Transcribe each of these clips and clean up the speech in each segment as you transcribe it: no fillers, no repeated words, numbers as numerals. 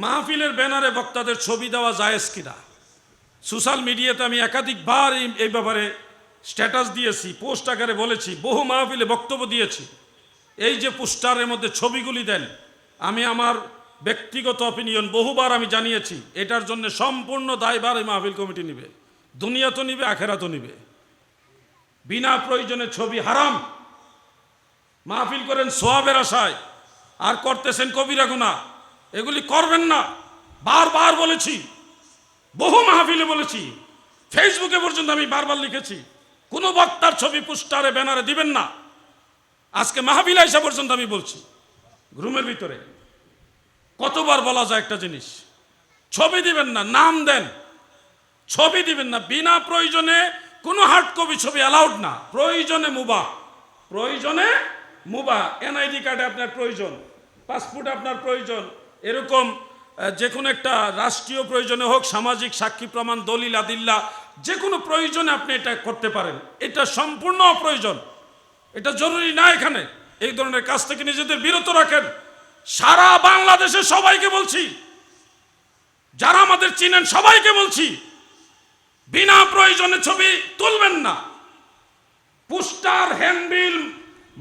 মাহফিলের ব্যানারে বক্তাদের ছবি দেওয়া জায়েজ কিনা? সোশ্যাল মিডিয়াতে আমি একাধিকবার এই ব্যাপারে স্ট্যাটাস দিয়েছি, পোস্ট আকারে বলেছি, বহু মাহফিলে বক্তব্য দিয়েছি। এই যে পোস্টারের মধ্যে ছবিগুলি দেন, আমি আমার ব্যক্তিগত অপিনিয়ন বহুবার আমি জানিয়েছি, এটার জন্য সম্পূর্ণ দায়ভার এই মাহফিল কমিটি নিবে। দুনিয়া তো নিবে, আখেরা তো নিবে। বিনা প্রয়োজনে ছবি হারাম। মাহফিল করেন সোয়াবের আশায়, আর করতেছেন কবিরা গুনাহ। এগুলি করবেন না। বারবার বলেছি, বহু মাহফিলে বলেছি, ফেসবুকে পর্যন্ত আমি বারবার লিখেছি, কোনো বক্তার ছবি পোস্টারে ব্যানারে দিবেন না। আজকে মাহফিল আইসা পর্যন্ত আমি বলছি, রুমের ভিতরে কতবার বলা যায় একটা জিনিস, ছবি দিবেন না, নাম দেন, ছবি দিবেন না। বিনা প্রয়োজনে কোনো হার্ড কপি ছবি অ্যালাউড না। প্রয়োজনে মুবাহ, প্রয়োজনে মুবাহ। এনআইডি কার্ডে আপনার প্রয়োজন, পাসপোর্ট আপনার প্রয়োজন, এরকম যে কোনো একটা রাষ্ট্রীয় প্রয়োজনে হোক, সামাজিক সাক্ষী প্রমাণ, দলিল আদিল্লা, যে কোনো প্রয়োজনে আপনি এটা করতে পারেন। এটা সম্পূর্ণ অপ্রয়োজন, এটা জরুরি না। এখানে এই ধরনের কাজ থেকে নিজেদের বিরত রাখেন। সারা বাংলাদেশে সবাইকে বলছি, যারা আমাদের চিনেন সবাইকে বলছি, বিনা প্রয়োজনে ছবি তুলবেন না। পোস্টার, হ্যান্ডবিল,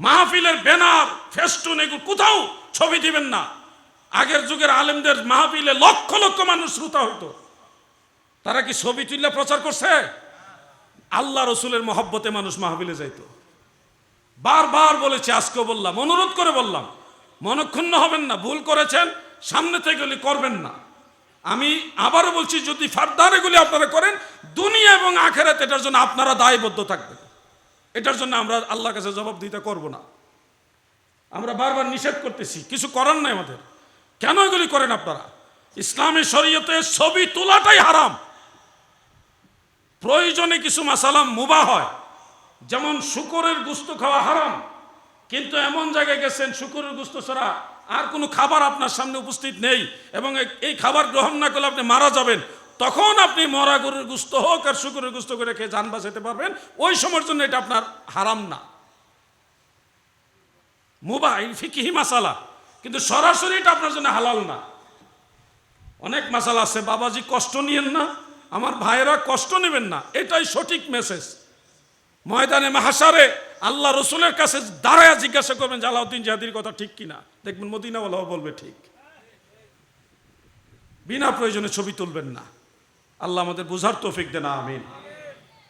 মাহফিলের ব্যানার, ফেস্টুন, এগুলো কোথাও ছবি দিবেন না। আগের যুগের আলেমদের মাহফিলে লক্ষ লক্ষ মানুষ শ্রোতা হতো, তারা কি ছবি তুললে প্রচার করছে? আল্লাহ রসুলের মহব্বতে মানুষ মাহফিলে যাইত। বারবার বলেছি, আজকেও বললাম, অনুরোধ করে বললাম, মনক্ষুণ্ণ হবেন না। ভুল করেছেন, সামনে থেকে এগুলি করবেন না। আমি আবারও বলছি, যদি ফার্দার এগুলি আপনারা করেন, দুনিয়া এবং আখেরাত এটার জন্য আপনারা দায়বদ্ধ থাকবেন। এটার জন্য আমরা আল্লাহর কাছে জবাবদিহিতা করব না। আমরা বারবার নিষেধ করতেছি, কিছু করার নাই আমাদের। কেন এগুলি করেন আপনারা? ইসলামী শরীয়তে ছবি তোলাটাই হারাম। প্রয়োজনে কিছু মাসালা মুবাহ হয়, যেমন শুকরের গোশত খাওয়া হারাম, কিন্তু এমন জায়গায় গেছেন শুকরের গোশত ছাড়া আর কোনো খাবার আপনার সামনে উপস্থিত নেই, এবং এই খাবার গ্রহণ না করলে আপনি মারা যাবেন, তখন আপনি মরা গরুর গোশত হোক আর শুকরের গোশত করে খেয়ে জান বাঁচাতে পারবেন। ওই সময়ের জন্য এটা আপনার হারাম না, মুবাহ, ফিকহি মাসালা, কিন্তু সরাসরি এটা আপনার জন্য হালাল না। অনেক মাসালা আছে, বাবাজি কষ্ট নিয়েন না, আমার ভাইয়েরা কষ্ট নেবেন না, এটাই সঠিক মেসেজ। ময়দানে মাহশারে আল্লাহ রসুলের কাছে দাঁড়ায় জিজ্ঞাসা করবেন যে আলাউদ্দিন জিহাদির কথা ঠিক কিনা, দেখবেন মদিনাওয়ালাও বলবে ঠিক। বিনা প্রয়োজনে ছবি তুলবেন না। আল্লাহ আমাদের বুঝার তৌফিক দেন, আমিন।